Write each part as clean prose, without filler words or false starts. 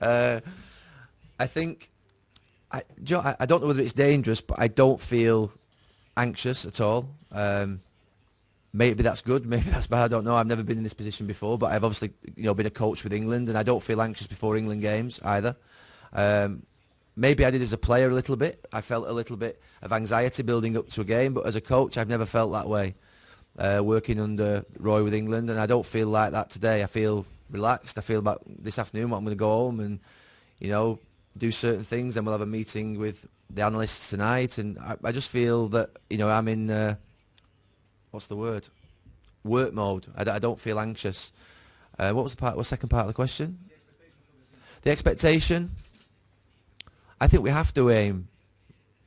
uh, I think I don't know whether it's dangerous, but I don't feel anxious at all. Maybe that's good, maybe that's bad. I don't know. I've never been in this position before, but I've obviously been a coach with England, and I don't feel anxious before England games either. Um, Maybe I did as a player a little bit. I felt a little bit of anxiety building up to a game, but as a coach, I've never felt that way. Working under Roy with England, and I don't feel like that today. I feel relaxed. I feel about this afternoon what I'm going to go home and do certain things. Then we'll have a meeting with the analysts tonight, and I just feel that I'm in what's the word? Work mode. I don't feel anxious. What was the second part of the question? The expectation. I think we have to aim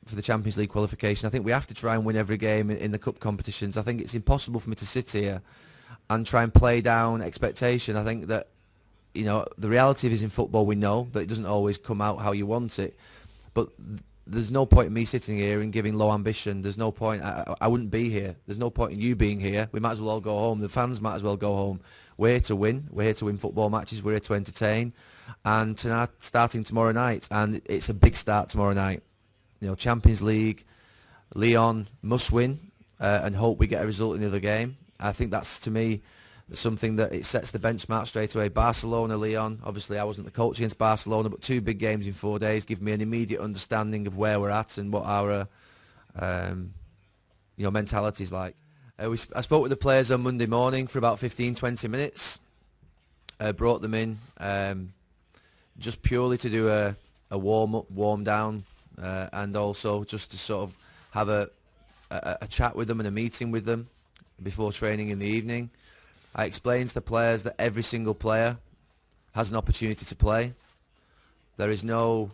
for the Champions League qualification. I think we have to try and win every game in the cup competitions. I think it's impossible for me to sit here and try and play down expectation. I think that the reality is in football we know that it doesn't always come out how you want it. But there's no point in me sitting here and giving low ambition. There's no point. I wouldn't be here. There's no point in you being here. We might as well all go home. The fans might as well go home. We're here to win. We're here to win football matches. We're here to entertain. And tonight, starting tomorrow night, and it's a big start tomorrow night. Champions League, Lyon must win and hope we get a result in the other game. I think that's, to me, something that it sets the benchmark straight away. Barcelona, Lyon. Obviously, I wasn't the coach against Barcelona, but 2 big games in 4 days give me an immediate understanding of where we're at and what our mentality is like. I spoke with the players on Monday morning for about 15-20 minutes. Brought them in just purely to do a warm down, and also just to sort of have a chat with them and a meeting with them before training in the evening. I explained to the players that every single player has an opportunity to play. There is no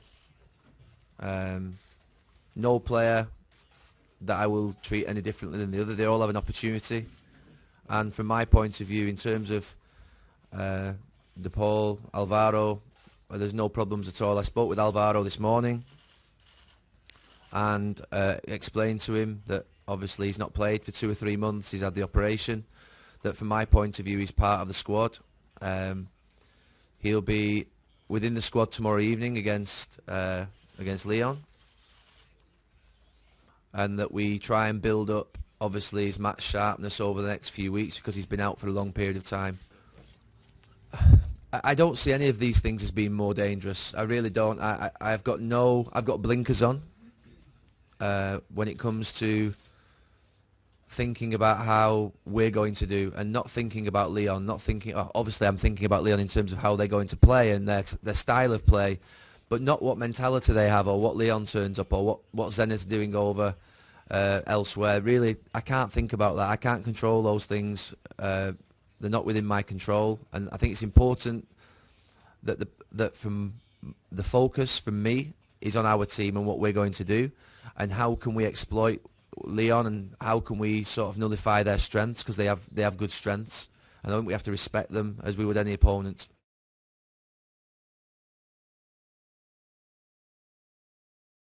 player that I will treat any differently than the other. They all have an opportunity. And from my point of view, in terms of De Paul, Alvaro, there's no problems at all. I spoke with Alvaro this morning and explained to him that obviously he's not played for 2 or 3 months. He's had the operation. That from my point of view, he's part of the squad. He'll be within the squad tomorrow evening against Lyon, and that we try and build up obviously his match sharpness over the next few weeks because he's been out for a long period of time. I don't see any of these things as being more dangerous. I really don't. I've got blinkers on when it comes to thinking about how we're going to do, and not thinking about Lyon. Obviously, I'm thinking about Lyon in terms of how they're going to play and their style of play, but not what mentality they have or what Lyon turns up or what Zenit's doing over elsewhere. Really, I can't think about that. I can't control those things. They're not within my control, and I think it's important that from the focus from me is on our team and what we're going to do, and how can we exploit Lyon and how can we sort of nullify their strengths, because they have good strengths, and I think we have to respect them as we would any opponent.